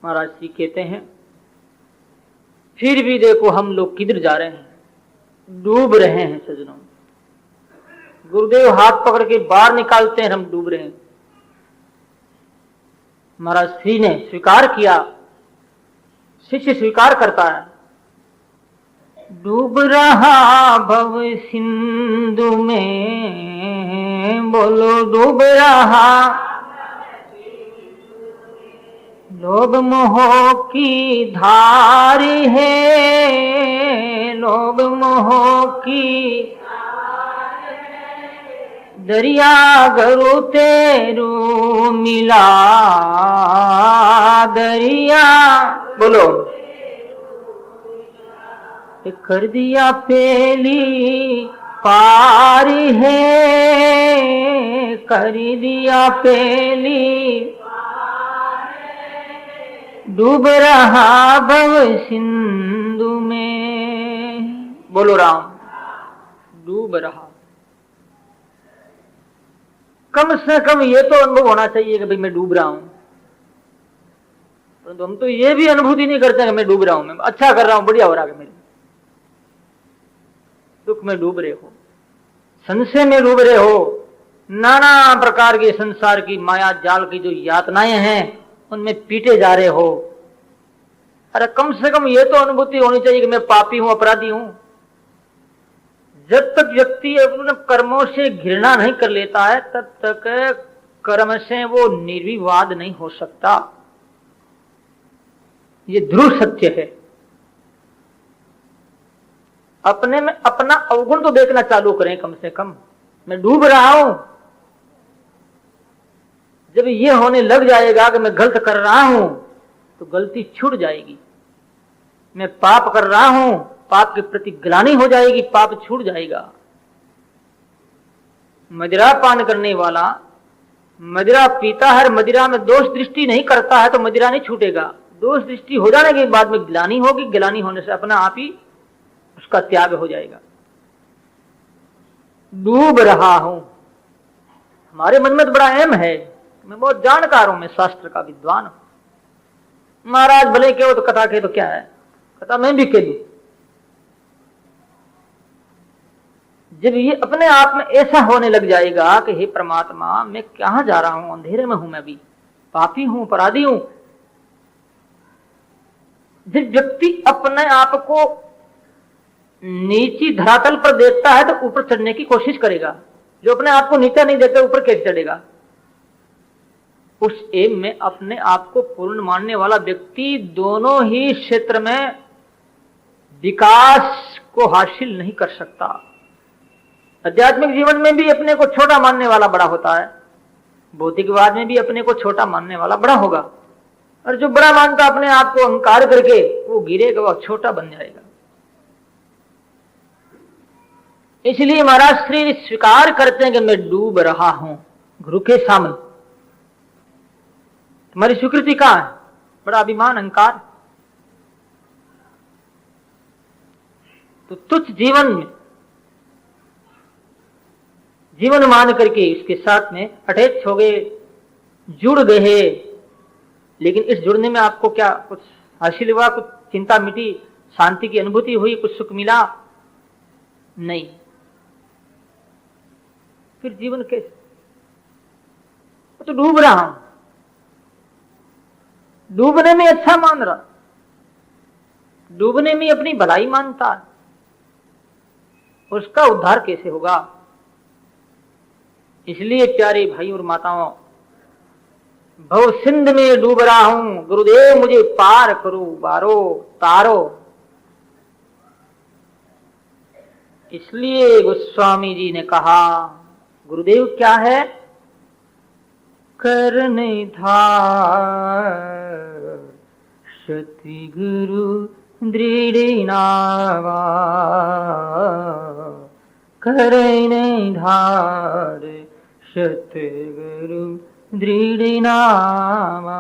महाराज श्री कहते हैं फिर भी देखो हम लोग किधर जा रहे हैं, डूब रहे हैं सज्जनों। गुरुदेव हाथ पकड़ के बाहर निकालते हैं, हम डूब रहे हैं। महाराज श्री ने स्वीकार किया, शिष्य स्वीकार करता है, डूब रहा भव सिंधु में, बोलो डूब रहा लोभ मोह की धार है, लोभ मोह की दरिया गरु तेरू मिला, दरिया बोलो कर दिया पेली पार है, कर दिया पेली डूब रहा भव सिंधु में, बोलो राम, डूब रहा। कम से कम ये तो अनुभव होना चाहिए कि भाई मैं डूब रहा हूं, परंतु हम तो ये भी अनुभूति नहीं करते कि मैं डूब रहा हूं, मैं अच्छा कर रहा हूं, बढ़िया हो रहा है, मेरे दुख में डूब रहे हो, संशय में डूब रहे हो, नाना प्रकार के संसार की माया जाल की जो यातनाएं हैं उनमें पीटे जा रहे हो। अरे कम से कम ये तो अनुभूति होनी चाहिए कि मैं पापी हूं, अपराधी हूं। जब तक व्यक्ति अपने कर्मों से घृणा नहीं कर लेता है तब तक कर्म से वो निर्विवाद नहीं हो सकता। ये ध्रुव सत्य है। अपने में अपना अवगुण तो देखना चालू करें कम से कम। मैं डूब रहा हूं, जब ये होने लग जाएगा कि मैं गलत कर रहा हूं तो गलती छूट जाएगी। मैं पाप कर रहा हूं, पाप के प्रति ग्लानि हो जाएगी, पाप छूट जाएगा। मदिरा पान करने वाला मदिरा पीता है, मदिरा में दोष दृष्टि नहीं करता है तो मदिरा नहीं छूटेगा। दोष दृष्टि हो जाने के बाद में ग्लानि होगी, ग्लानि होने से अपना आप ही उसका त्याग हो जाएगा। डूब रहा हूं, हमारे मन में तो बड़ा एम है, मैं बहुत जानकार हूं, मैं शास्त्र का विद्वान हूं। महाराज भले के हो तो कथा के तो क्या है, कथा मैं भी कह दूं। जब ये अपने आप में ऐसा होने लग जाएगा कि हे परमात्मा मैं कहां जा रहा हूं, अंधेरे में हूं, मैं भी पापी हूं, अपराधी हूं। जब व्यक्ति अपने आप को नीची धरातल पर देखता है तो ऊपर चढ़ने की कोशिश करेगा। जो अपने आप को नीचा नहीं देखता ऊपर कैसे चढ़ेगा। उस एम में अपने आप को पूर्ण मानने वाला व्यक्ति दोनों ही क्षेत्र में विकास को हासिल नहीं कर सकता। आध्यात्मिक जीवन में भी अपने को छोटा मानने वाला बड़ा होता है, भौतिकवाद में भी अपने को छोटा मानने वाला बड़ा होगा, और जो बड़ा मानता अपने आप को अहंकार करके वो गिरेगा, वो छोटा बन जाएगा। इसलिए महाराज श्री स्वीकार करते हैं कि मैं डूब रहा हूं गुरु के सामने। तुम्हारी स्वीकृति कहां है? बड़ा अभिमान, अहंकार। तो तुच्छ जीवन में जीवन मान करके इसके साथ में अटैच हो गए, जुड़ गए। लेकिन इस जुड़ने में आपको क्या कुछ हासिल हुआ? कुछ चिंता मिटी, शांति की अनुभूति हुई, कुछ सुख मिला? नहीं। फिर जीवन कैसे? तो डूब रहा हूं, डूबने में अच्छा मान रहा, डूबने में अपनी भलाई मानता है, उसका उद्धार कैसे होगा? इसलिए प्यारे भाई और माताओं, भव सिंध में डूब रहा हूं, गुरुदेव मुझे पार करो, बारो तारो। इसलिए गोस्वामी जी ने कहा, गुरुदेव क्या है? करने धार सती गुरु दृढ़ नावा, करने धार सतगुरु दृढ़ नामा।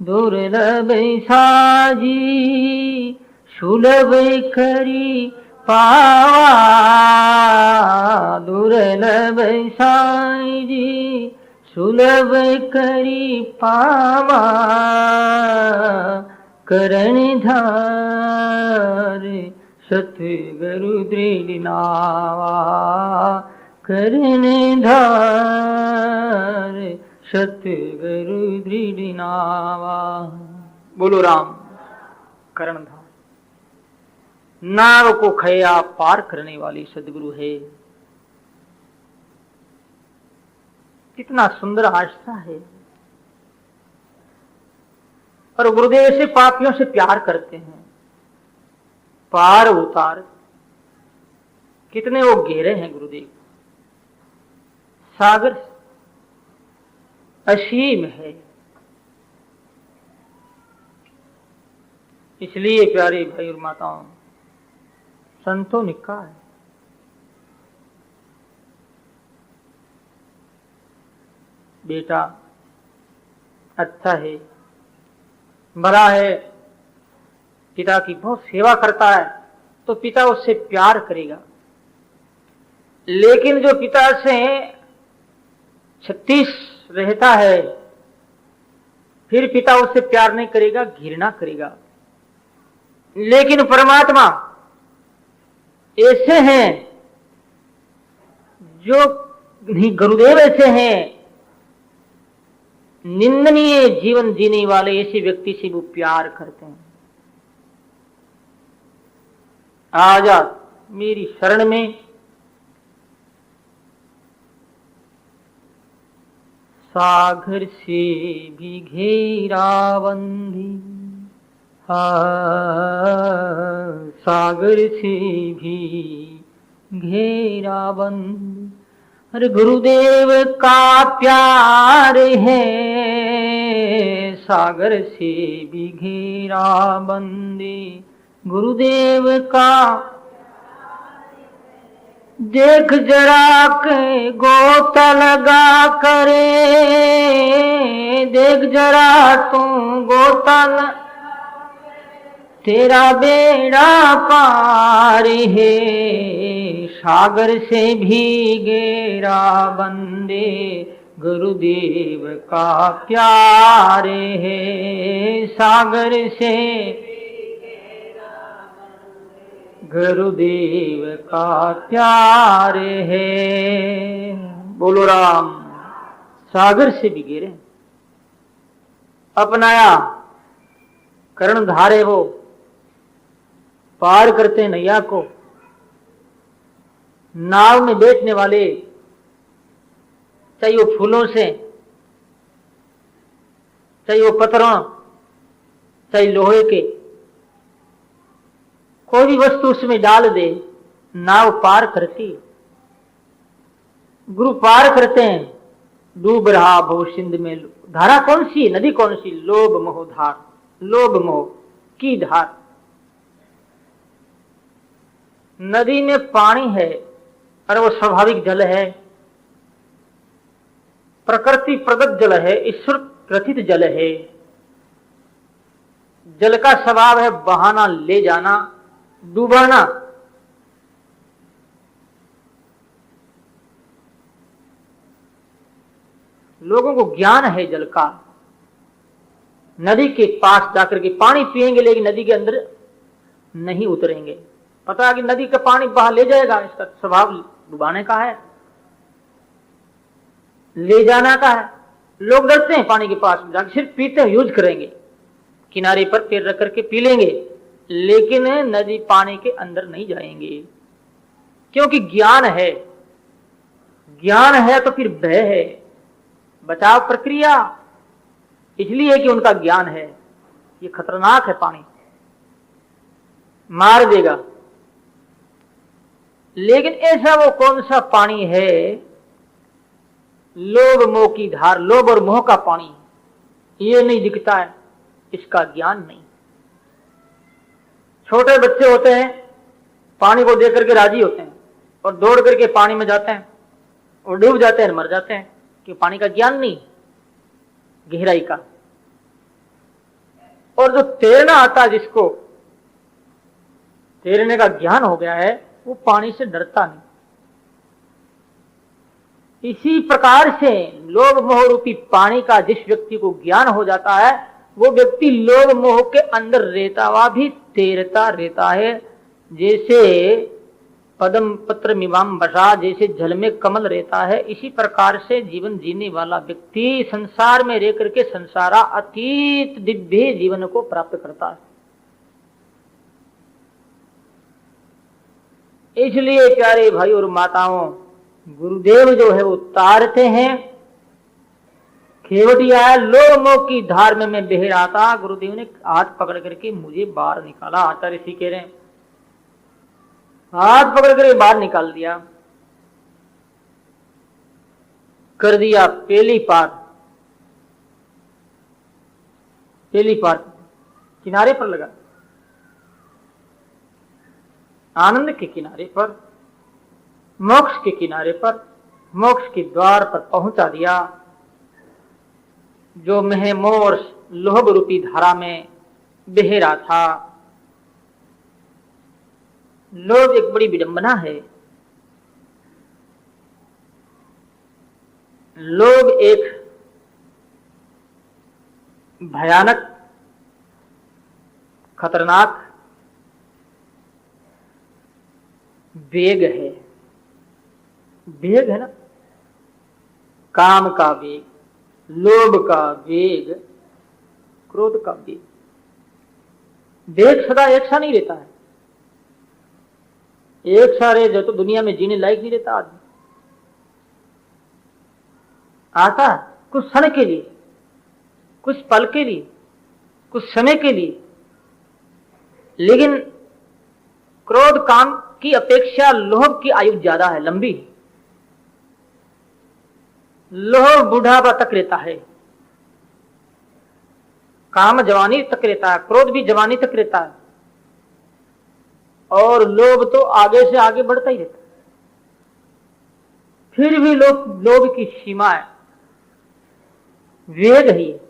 दुर्लभ साजी सुलभ करी पावा, दुर्लभ साजी सुलभ करी पावा करण धार, सतगुरु दृढ़ नावा करण धार, सतगुरु दृढ़ नावा। बोलो राम। कर्णधार नाव को खया पार करने वाली सदगुरु है। कितना सुंदर आस्था है। और गुरुदेव से पापियों से प्यार करते हैं, पार उतार। कितने वो गहरे हैं गुरुदेव, सागर असीम है। इसलिए प्यारे भाई और माताओं, संतों ने कहा है बेटा अच्छा है, भला है, पिता की बहुत सेवा करता है तो पिता उससे प्यार करेगा। लेकिन जो पिता से 36 रहता है फिर पिता उससे प्यार नहीं करेगा, घृणा करेगा। लेकिन परमात्मा ऐसे हैं, जो गुरुदेव ऐसे हैं, निंदनीय जीवन जीने वाले ऐसे व्यक्ति से वो प्यार करते हैं। आजा मेरी शरण में, सागर से भी घेरा बंदी, सागर से भी घेरा बंदी। अरे गुरुदेव का प्यार है, सागर से भी घेरा बंदी। गुरुदेव का देख जरा के गोता लगा करे, देख जरा तू गोता तेरा बेड़ा पार है, सागर से भी गहरा बंदे। गुरुदेव का प्यार है, सागर से गुरुदेव का प्यार है। बोलो राम। सागर से भी गिरे, अपनाया कर्णधार है वो, पार करते नैया को। नाव में बैठने वाले, चाहे वो फूलों से, चाहे वो पत्थरों, चाहे लोहे के, कोई भी वस्तु उसमें डाल दे, नाव पार करती। गुरु पार करते हैं। डूब रहा भव सिंध में, धारा कौन सी, नदी कौन सी? लोभ मोह धार, लोभ मोह की धार। नदी में पानी है और वो स्वाभाविक जल है, प्रकृति प्रदत्त जल है, ईश्वर प्रथित जल है। जल का स्वभाव है बहाना, ले जाना, डुबाना। लोगों को ज्ञान है जल का। नदी के पास जाकर के पानी पिएंगे, लेकिन नदी के अंदर नहीं उतरेंगे। पता है कि नदी का पानी बहा ले जाएगा, इसका स्वभाव डुबाने का है, ले जाना का है। लोग डरते हैं पानी के पास जाकर, सिर्फ पीते हैं, यूज करेंगे, किनारे पर पैर रख करके पी लेंगे, लेकिन नदी पानी के अंदर नहीं जाएंगे, क्योंकि ज्ञान है। ज्ञान है तो फिर भय है, बचाव प्रक्रिया, इसलिए कि उनका ज्ञान है। ये खतरनाक है, पानी मार देगा। लेकिन ऐसा वो कौन सा पानी है? लोभ मोह की धार, लोभ और मोह का पानी। ये नहीं दिखता है, इसका ज्ञान नहीं। छोटे बच्चे होते हैं, पानी को देख करके राजी होते हैं और दौड़ करके पानी में जाते हैं और डूब जाते हैं, मर जाते हैं, कि पानी का ज्ञान नहीं, गहराई का। और जो तैरना आता, जिसको तैरने का ज्ञान हो गया है, वो पानी से डरता नहीं। इसी प्रकार से लोभ मोह रूपी पानी का जिस व्यक्ति को ज्ञान हो जाता है, वो व्यक्ति लोभ मोह के अंदर रहता हुआ भी तैरता रहता है। जैसे पदम पत्र मिमाम बसा, जैसे जल में कमल रहता है, इसी प्रकार से जीवन जीने वाला व्यक्ति संसार में रह करके संसारा अतीत दिव्य जीवन को प्राप्त करता है। इसलिए प्यारे भाई और माताओं, गुरुदेव जो है वो तारते हैं। खेवटिया लोभ मोह की धार में मैं बह रहा था, गुरुदेव ने हाथ पकड़ करके मुझे बाहर निकाला। आचार्य ऋषि कह रहे हैं, हाथ पकड़ कर बाहर निकाल दिया, कर दिया पहली पार किनारे पर लगा, आनंद के किनारे पर, मोक्ष के किनारे पर, मोक्ष के द्वार पर पहुंचा दिया। जो मैं मोर लोभ रूपी धारा में बह रहा था। लोभ एक बड़ी विडंबना है। लोभ एक भयानक खतरनाक वेग है। वेग है ना, काम का वेग, लोभ का वेग, क्रोध का वेग। वेग सदा एक सा नहीं रहता है। एक सा रहे जो तो दुनिया में जीने लायक नहीं रहता आदमी। आता कुछ क्षण के लिए, कुछ पल के लिए, कुछ समय के लिए, लेकिन क्रोध काम की अपेक्षा लोभ की आयु ज्यादा है, लंबी। लोभ बुढ़ापा तक रहता है, काम जवानी तक रहता है, क्रोध भी जवानी तक रहता है, और लोभ तो आगे से आगे बढ़ता ही रहता है। फिर भी लोभ की सीमा है, वेग ही है।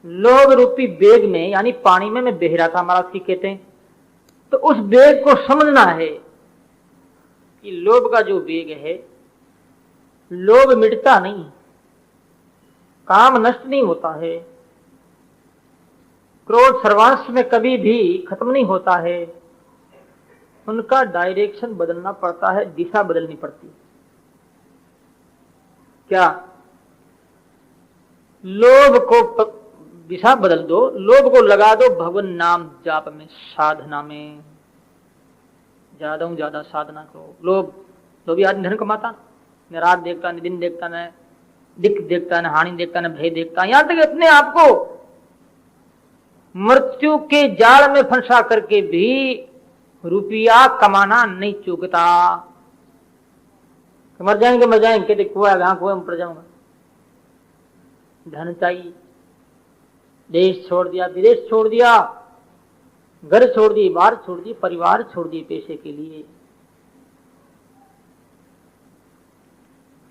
लोभ रूपी वेग में, यानी पानी में मैं बह रहा था, महाराज जी कहते हैं, तो उस वेग को समझना है कि लोभ का जो वेग है, लोभ मिटता नहीं, काम नष्ट नहीं होता है, क्रोध सर्वांश में कभी भी खत्म नहीं होता है। उनका डायरेक्शन बदलना पड़ता है, दिशा बदलनी पड़ती है। क्या लोभ को दिशा बदल दो, लोभ को लगा दो भगवान नाम जाप में, साधना में। ज्यादा ज्यादा साधना करो। लोभी आदमी धन कमाता, न रात देखता, न दिन देखता, न दिख देखता, न हानि देखता, न भय देखता, यहां तक अपने आप को मृत्यु के जाल में फंसा करके भी रुपया कमाना नहीं चूकता। मर जाएंगे कहते कुआ कुएं में पड़ जाऊंगा। धन चाहिए, देश छोड़ दिया, विदेश छोड़ दिया, घर छोड़ दिए, बार छोड़ दिए, परिवार छोड़ दिए पैसे के लिए।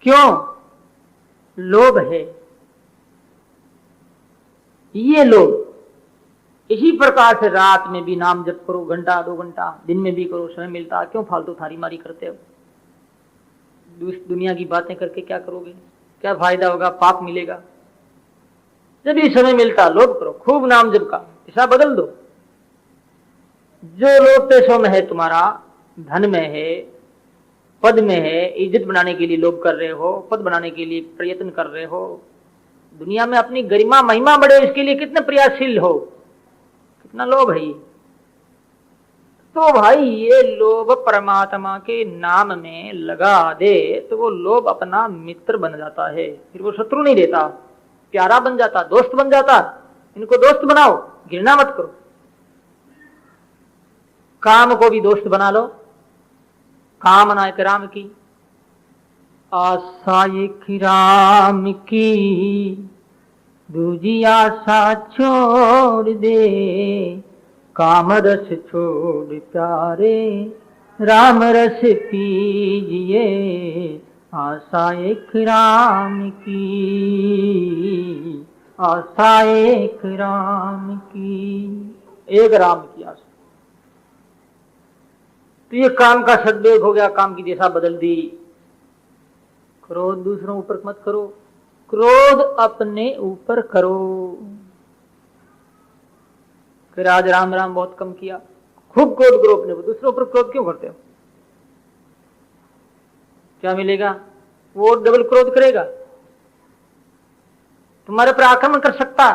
क्यों? लोभ है, ये लोभ। इसी प्रकार से रात में भी नाम जप करो, घंटा 2 घंटा, दिन में भी करो, समय मिलता। क्यों फालतू थारी मारी करते हो? दुनिया की बातें करके क्या करोगे? क्या फायदा होगा? पाप मिलेगा। जब भी समय मिलता लोभ करो, खूब नाम जप का दिशा बदल दो। जो लोभ पैसों में है, तुम्हारा धन में है, पद में है, इज्जत बनाने के लिए लोभ कर रहे हो, पद बनाने के लिए प्रयत्न कर रहे हो, दुनिया में अपनी गरिमा महिमा बढ़े इसके लिए कितने प्रयासशील हो, कितना लोभ है ये। तो भाई ये लोभ परमात्मा के नाम में लगा दे तो वो लोभ अपना मित्र बन जाता है, फिर वो शत्रु नहीं रहता, प्यारा बन जाता, दोस्त बन जाता। इनको दोस्त बनाओ, घृणा मत करो। काम को भी दोस्त बना लो, कामना एक राम की, आशा एक राम की, दूजी आशा छोड़ दे, काम रस छोड़ प्यारे राम रस पीजिए, आशा एक राम की, आशा एक राम की, एक राम की आशा। तो ये काम का सदुपयोग हो गया, काम की दिशा बदल दी। क्रोध दूसरों ऊपर मत करो, क्रोध अपने ऊपर करो। फिर आज राम राम बहुत कम किया, खूब क्रोध करो अपने को, दूसरों पर क्रोध क्यों करते हो? क्या मिलेगा? वो डबल क्रोध करेगा, तुम्हारे पर आक्रमण कर सकता,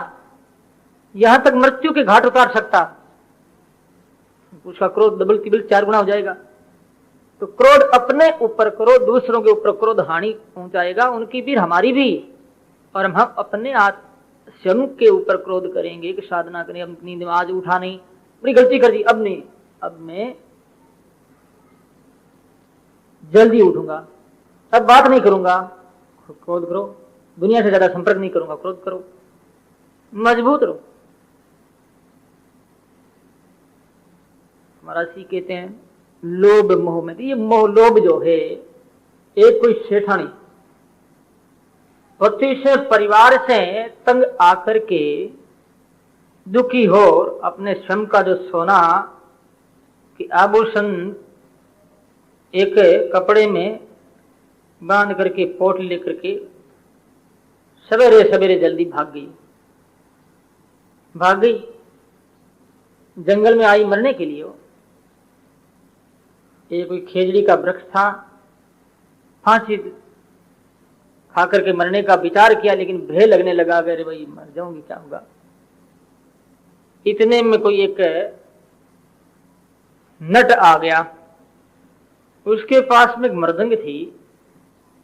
यहां तक मृत्यु के घाट उतार सकता। उसका क्रोध डबल तिबल 4 गुना हो जाएगा। तो क्रोध अपने ऊपर करो, दूसरों के ऊपर क्रोध हानि पहुंचाएगा, उनकी भी हमारी भी। और हम अपने स्वयं के ऊपर क्रोध करेंगे कि साधना करें, अपनी आज उठा नहीं, बड़ी गलती कर दी, अब नहीं, अब मैं जल्दी उठूंगा, अब बात नहीं करूंगा। क्रोध करो, दुनिया से ज्यादा संपर्क नहीं करूंगा, क्रोध करो, मजबूत रहो। महर्षि कहते हैं लोभ मोह में, ये मोह लोभ जो है एक कोई सेठानी पति से परिवार से तंग आकर के दुखी हो, अपने स्वयं का जो सोना कि आभूषण एक कपड़े में बांध करके पोट लेकर के सवेरे सवेरे जल्दी भाग गई, जंगल में आई मरने के लिए। ये कोई खेजड़ी का वृक्ष था, फांसी खा करके मरने का विचार किया, लेकिन भय लगने लगा, अरे भाई मर जाऊंगी, क्या होगा। इतने में कोई एक नट आ गया, उसके पास में एक मृदंग थी।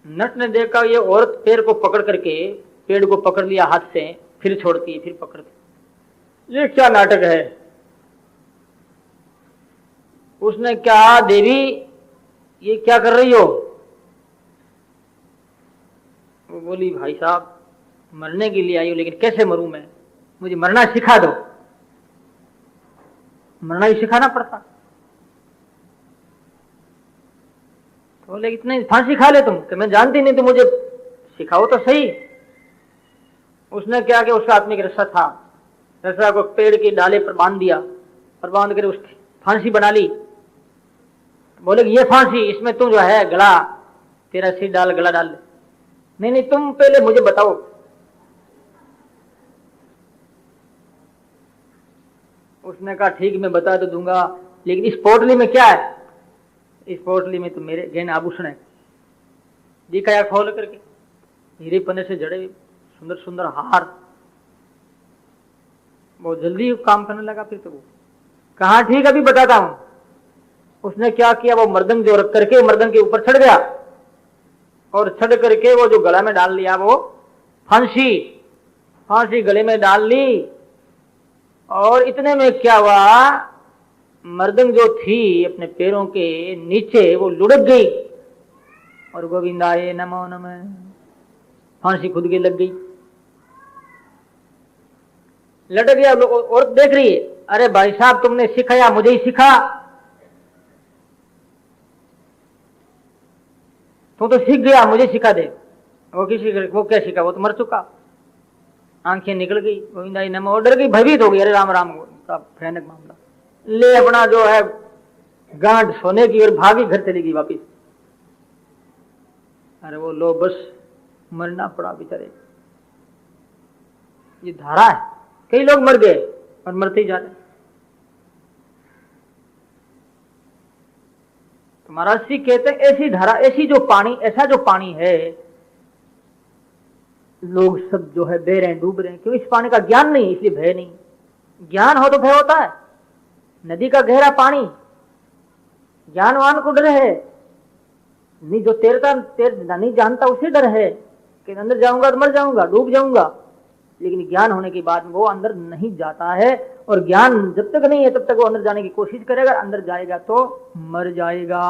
नट ने देखा ये औरत पैर को पकड़ करके, पेड़ को पकड़ लिया हाथ से, फिर छोड़ती है, फिर पकड़ती, ये क्या नाटक है। उसने क्या, देवी ये क्या कर रही हो? वो बोली भाई साहब मरने के लिए आई हूं, लेकिन कैसे मरूं मैं, मुझे मरना सिखा दो। मरना ही सिखाना पड़ता। तो बोले इतने फांसी खा ले तुम, कि मैं जानती नहीं, तो मुझे सिखाओ तो सही। उसने क्या किया, उसका हाथ में एक रस्सा था, रस्सा को पेड़ के डाले पर बांध दिया और बांध कर उसकी फांसी बना ली। बोले ये फांसी, इसमें तुम जो है गला, तेरा सिर डाल, गला डाल। नहीं तुम पहले मुझे बताओ। उसने कहा ठीक मैं बता तो दूंगा, लेकिन इस पोटली में क्या है? इस पोटली में तो मेरे गहने आभूषण है। दिखाया खोल करके, हीरे पन्ने से जड़े सुंदर सुंदर हार। बहुत जल्दी काम करने लगा। फिर तो वो कहा ठीक अभी बताता हूं। उसने क्या किया, वो मर्दंग जो रख करके मर्दंग के ऊपर चढ़ गया और चढ़ करके वो जो गला में डाल लिया, वो फांसी गले में डाल ली। और इतने में क्या हुआ, मर्दंग जो थी अपने पैरों के नीचे वो लुढ़क गई और गोविंदाय नमो नमः, फांसी खुद के लग गई, लटक गया। औरत देख रही है, अरे भाई साहब तुमने सिखाया, मुझे ही सिखा, तू तो सीख गया, मुझे सिखा दे। वो क्या सीखा, वो तो मर चुका। आंखें निकल गई, गोविंदाई नमः, डर गई, भयभीत हो गई, अरे राम राम का भयानक मामला। ले अपना जो है गांठ सोने की और भागी, घर चली गई वापिस। अरे वो लो बस मरना पड़ा बेचारे। ये धारा है, कई लोग मर गए और मरते ही जा रहे। तो महाराज जी कहते हैं ऐसी धारा, ऐसी जो पानी, ऐसा जो पानी है, लोग सब जो है बह रहे हैं, डूब रहे हैं। क्यों? इस पानी का ज्ञान नहीं, इसलिए भय नहीं। ज्ञान हो तो भय होता है। नदी का गहरा पानी, ज्ञानवान को डर है, नहीं जो तैरता नहीं जानता उसे डर है कि अंदर जाऊंगा तो मर जाऊंगा, डूब जाऊंगा। लेकिन ज्ञान होने के बाद वो अंदर नहीं जाता है, और ज्ञान जब तक नहीं है तब तक वो अंदर जाने की कोशिश करेगा, अंदर जाएगा तो मर जाएगा।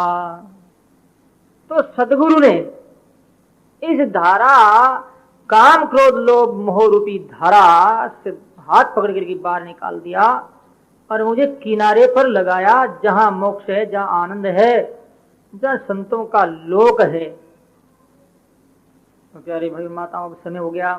तो सदगुरु ने इस धारा, काम क्रोध लोभ मोह रूपी धारा से हाथ पकड़ करके बाहर निकाल दिया और मुझे किनारे पर लगाया, जहां मोक्ष है, जहां आनंद है, जहां संतों का लोक है। तो प्यारे भाई माताओं, समय हो गया।